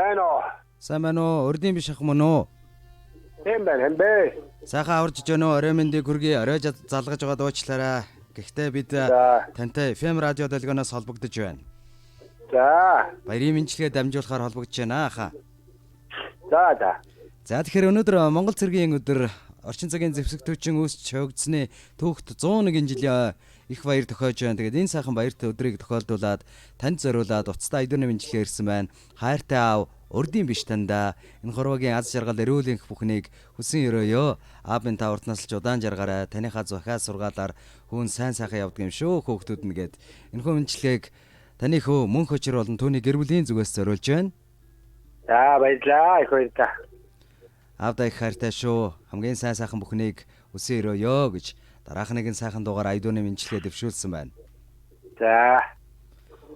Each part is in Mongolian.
Байна уу? Сайн байна уу? Урдын биш ах мөн үү? Тийм байна юм бэ. Сайхан аварж иж өнөө орой мэндийг хүргэе. Орой залгаж байгаа дуучлаарай. Гэхдээ бид тантай FM радио долгионоос холбогдож байна. За. Баярын мэндчилгээ дамжуулахаар холбогдож байна хаа. За. За тэгэхээр өнөөдөр Монгол цэргийн өдөр орчин цагийн зэвсэгтүүчин үүсч хөгжсөний түүхт 101 жилийн их баяр тохиож байна. Тэгээд энэ сайхан баярт өдрийг тохиолдуулаад танд зориулаад уцтай айдууны мэндчилгээ ирсэн байна. Хайртай аав урдын биш тандаа энэ хорвогийн аз жаргал эрүүл энх бүхнийг хүсэн өрөөё. Аавын та урт насалж удаан жаргаарай. Таныхаа зохиа сургаалаар хүн сайн сайхан явдаг юм шүү хөөхтүүд нь гээд энэхүү мэндчилгээг таны хөө мөн хөчр болон түүний гэр бүлийн зүгээс зориулж байна. За баярлаа их баярлаа. Аавда их хайртай шүү. Хамгийн сайн сайхан бүхнийг хүсэн өрөөё гэж дараах нэгэн сайхан дугаар айдууны мэндчилгээ дэвшүүлсэн байна. За.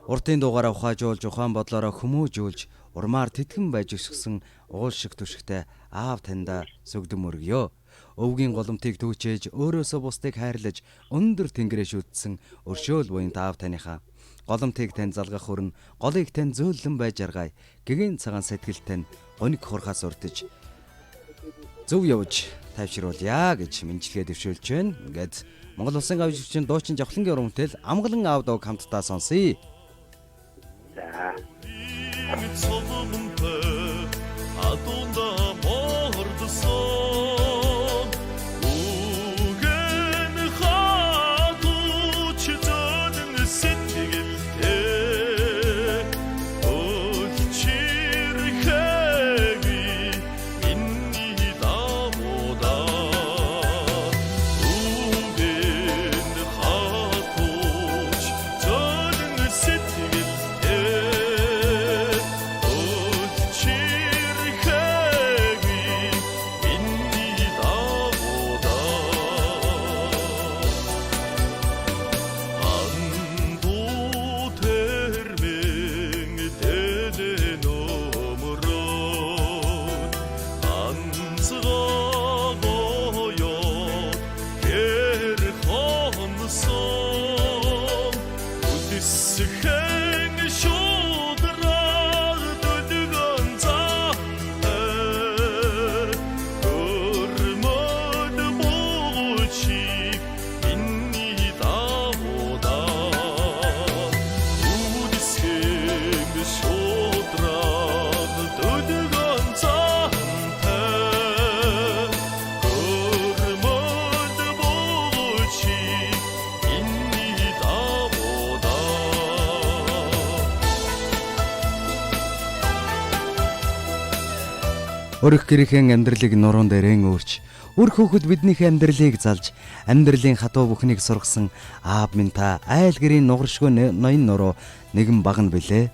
Уртын дугаараа ухаажуулж ухаан бодлороо хүмүүжүүлж урмаар тэтгэн байж өсгсөн уул шиг түшигтэй аав таньда сүгдэм өргөё. Өвгийн голомтыг түүчээж өөрөөсөө бусдыг хайрлаж өндөр тэнгэрээ шүтсэн өршөөл буянт аав таныхаа голомтыг тань залгах хүрэн голыг тань зөөлөн байж аргай. Гэгээн цагаан сэтгэл тань гоник хурхаас уртж зөв явж тайвшруулъя гэж мэндчилгээ дэвшүүлж байна. Ингээд Монгол Улсын гавь жүжигчин дуучин Жавхлангийн уран бүтээл Амгалан аав дуу хамтдаа сонсъё. За. Өрх гэрийн амьдралыг нуруунд дээрэн өөрч, үр хүүхэд биднийхээ амьдралыг залж, амьдралын хатуу бүхнийг сургасан аав минь та айл гэрийн нугаршгүй ноён нуруу нэгэн багна билээ.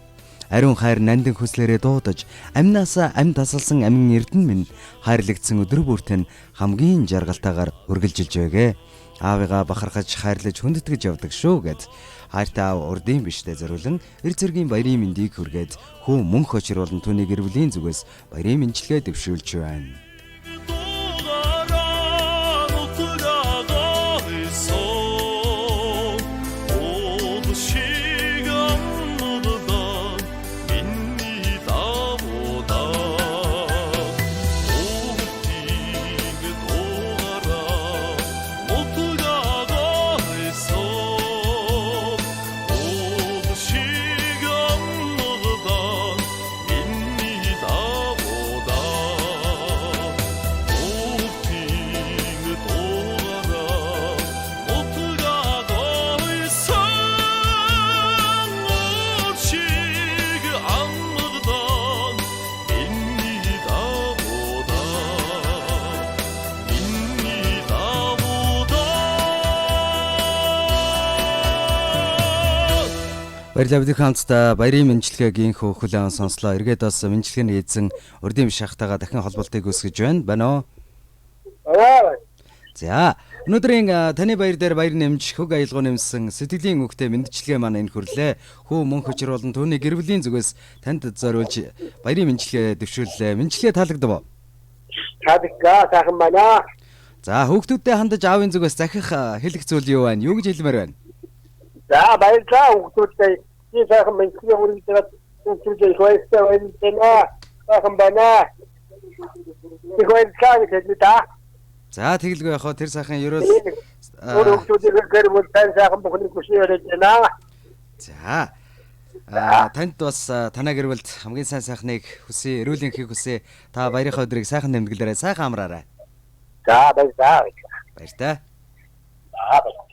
Ариун хайр нандин хүслээрээ дуудаж, амнаасаа амь тасалсан амин эрдэн минь хайрлагдсан өдөр бүртэн хамгийн жаргалтайгаар үргэлжилж байгээ. Аавыгаа бахархаж хайрлаж хүндэтгэж явдаг шүү гэд хайртай аав урдын биштэй зориулан эр зэргийн баярын мэндийг хүргээд хүү мөн хөчр болон түүний гэр бүлийн зүгээс баярын мэндчилгээ дэвшүүлж байна. Баярлалаа бид хамтдаа баярын мэндчилгээгийн хөөхлөн сонслоо. Эргээд бас мэндчилгээний эзэн урдын биш ахтайгаа дахин холболтыг үүсгэж байна. Байна уу? За, өнөөдрийн таны баяр дээр баяр нэмж хөг аялгау нэмсэн сэтгэлийн үгтэй мэндчилгээ маань энэ хүрлээ. Хүү мөн хөчр болон түүний гэр бүлийн зүгээс танд зориулж баярын мэндчилгээ дэвшүүллээ. Мэндчилгээ таалагдав уу? Таалагдгаа сайхан байна. За, хүүхдүүдтэй хандаж аавын зүгээс захих хэлэх зүйл юу байна? Юу гэж хэлмээр байна? За, баярлалаа хүүхдүүдтэй. Сайхан мэндчилгээ үргэлжлээд хүүхдүүдтэй баярлалаа. сайхан байна. Тэгвэл цааш хэлээ. За тэгэлгүй яхаа тэр сайхан ерөөл Өөрөөр гэр бүл сайхан бүхний хүсээ өрөөж байна. За. Танд бас танаа гэр бүлд хамгийн сайн сайхныг хүсье, эрүүл энхийг хүсье. Та баярынхаа өдрийг сайхан тэмдэглээрэй, сайхан амраарай. За баярлалаа. Баяр та. За баярлалаа.